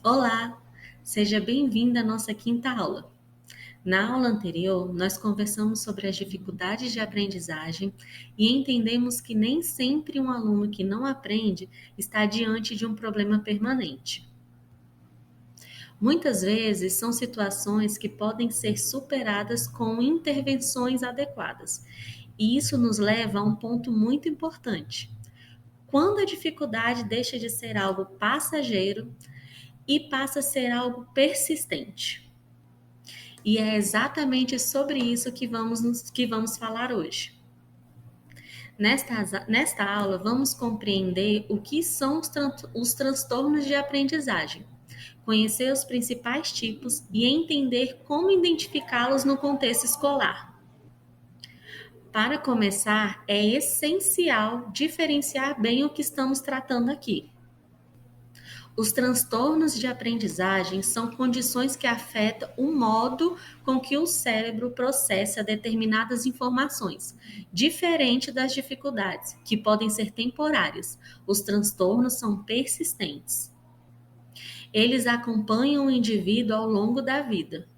Olá, seja bem-vinda à nossa quinta aula. Na aula anterior, nós conversamos sobre as dificuldades de aprendizagem e entendemos que nem sempre um aluno que não aprende está diante de um problema permanente. Muitas vezes são situações que podem ser superadas com intervenções adequadas. E isso nos leva a um ponto muito importante. Quando a dificuldade deixa de ser algo passageiro e passa a ser algo persistente. E é exatamente sobre isso que vamos falar hoje. Nesta aula, vamos compreender o que são os transtornos de aprendizagem, conhecer os principais tipos e entender como identificá-los no contexto escolar. Para começar, é essencial diferenciar bem o que estamos tratando aqui. Os transtornos de aprendizagem são condições que afetam o modo com que o cérebro processa determinadas informações, diferente das dificuldades, que podem ser temporárias. Os transtornos são persistentes. Eles acompanham o indivíduo ao longo da vida.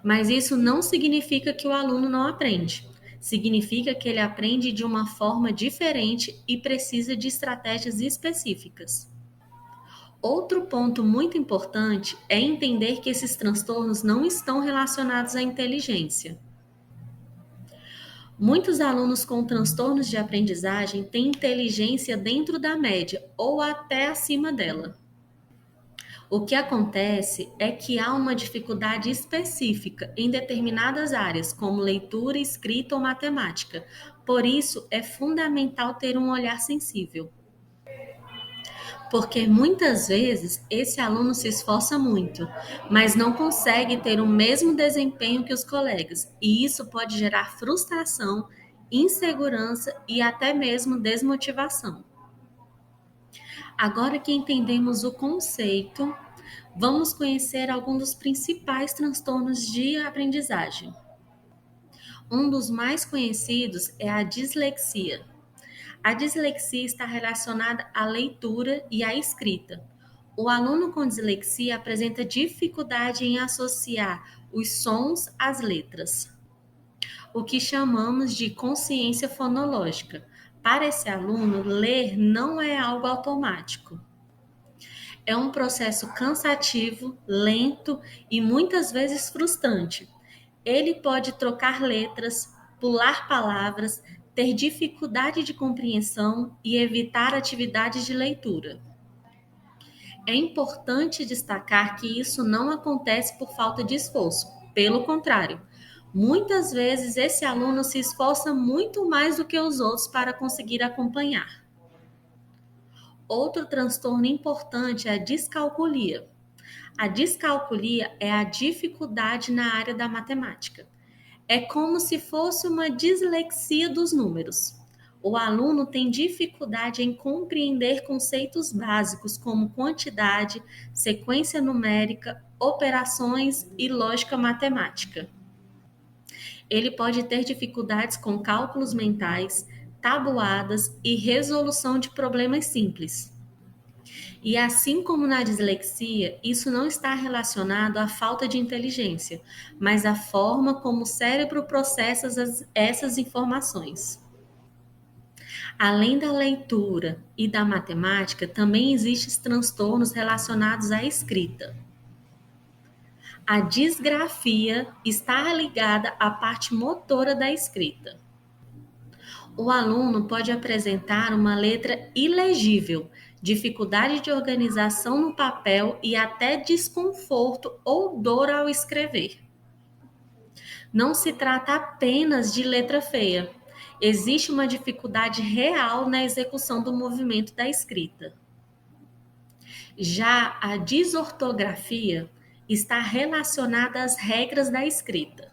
Mas isso não significa que o aluno não aprende. Significa que ele aprende de uma forma diferente e precisa de estratégias específicas. Outro ponto muito importante é entender que esses transtornos não estão relacionados à inteligência. Muitos alunos com transtornos de aprendizagem têm inteligência dentro da média ou até acima dela. O que acontece é que há uma dificuldade específica em determinadas áreas, como leitura, escrita ou matemática. Por isso, é fundamental ter um olhar sensível. Porque muitas vezes esse aluno se esforça muito, mas não consegue ter o mesmo desempenho que os colegas, e isso pode gerar frustração, insegurança e até mesmo desmotivação. Agora que entendemos o conceito, vamos conhecer alguns dos principais transtornos de aprendizagem. Um dos mais conhecidos é a dislexia. A dislexia está relacionada à leitura e à escrita. O aluno com dislexia apresenta dificuldade em associar os sons às letras, o que chamamos de consciência fonológica. Para esse aluno, ler não é algo automático. É um processo cansativo, lento e muitas vezes frustrante. Ele pode trocar letras, pular palavras, ter dificuldade de compreensão e evitar atividades de leitura. É importante destacar que isso não acontece por falta de esforço. Pelo contrário, muitas vezes esse aluno se esforça muito mais do que os outros para conseguir acompanhar. Outro transtorno importante é a descalculia. A descalculia é a dificuldade na área da matemática. É como se fosse uma dislexia dos números. O aluno tem dificuldade em compreender conceitos básicos como quantidade, sequência numérica, operações e lógica matemática. Ele pode ter dificuldades com cálculos mentais, tabuadas e resolução de problemas simples. E assim como na dislexia, isso não está relacionado à falta de inteligência, mas à forma como o cérebro processa essas informações. Além da leitura e da matemática, também existem transtornos relacionados à escrita. A disgrafia está ligada à parte motora da escrita. O aluno pode apresentar uma letra ilegível, dificuldade de organização no papel e até desconforto ou dor ao escrever. Não se trata apenas de letra feia. Existe uma dificuldade real na execução do movimento da escrita. Já a desortografia está relacionada às regras da escrita.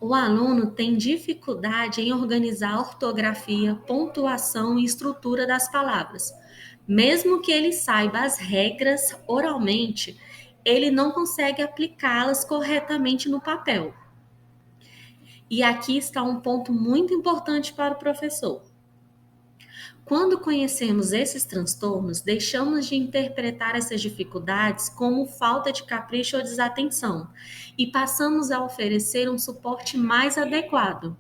O aluno tem dificuldade em organizar a ortografia, pontuação e estrutura das palavras. Mesmo que ele saiba as regras oralmente, ele não consegue aplicá-las corretamente no papel. E aqui está um ponto muito importante para o professor. Quando conhecemos esses transtornos, deixamos de interpretar essas dificuldades como falta de capricho ou desatenção e passamos a oferecer um suporte mais adequado.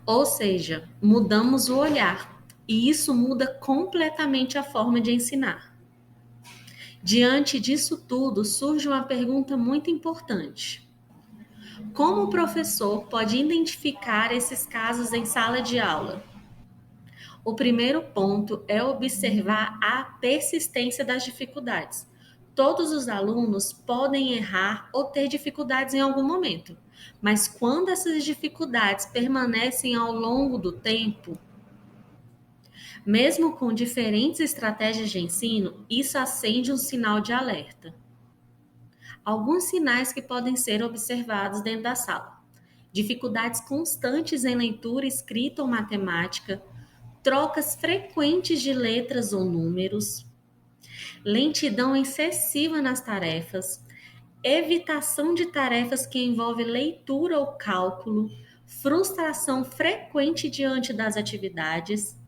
Ou seja, mudamos o olhar e isso muda completamente a forma de ensinar. Diante disso tudo, surge uma pergunta muito importante: como o professor pode identificar esses casos em sala de aula? O primeiro ponto é observar a persistência das dificuldades. Todos os alunos podem errar ou ter dificuldades em algum momento, mas quando essas dificuldades permanecem ao longo do tempo, mesmo com diferentes estratégias de ensino, isso acende um sinal de alerta. Alguns sinais que podem ser observados dentro da sala: dificuldades constantes em leitura, escrita ou matemática, trocas frequentes de letras ou números, lentidão excessiva nas tarefas, evitação de tarefas que envolvem leitura ou cálculo, frustração frequente diante das atividades.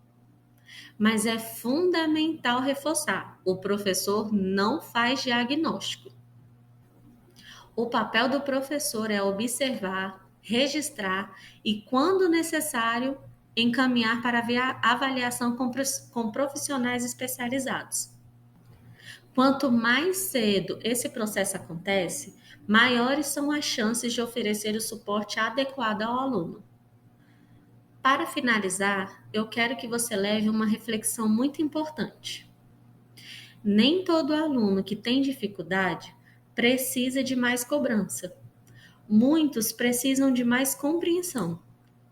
Mas é fundamental reforçar: o professor não faz diagnóstico. O papel do professor é observar, registrar e, quando necessário, encaminhar para avaliação com profissionais especializados. Quanto mais cedo esse processo acontece, maiores são as chances de oferecer o suporte adequado ao aluno. Para finalizar, eu quero que você leve uma reflexão muito importante. Nem todo aluno que tem dificuldade precisa de mais cobrança. Muitos precisam de mais compreensão.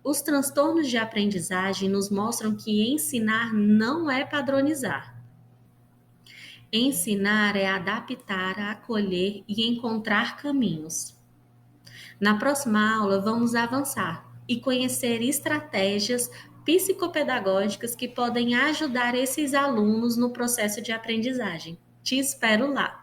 Os transtornos de aprendizagem nos mostram que ensinar não é padronizar. Ensinar é adaptar, acolher e encontrar caminhos. Na próxima aula, vamos avançar e conhecer estratégias psicopedagógicas que podem ajudar esses alunos no processo de aprendizagem. Te espero lá!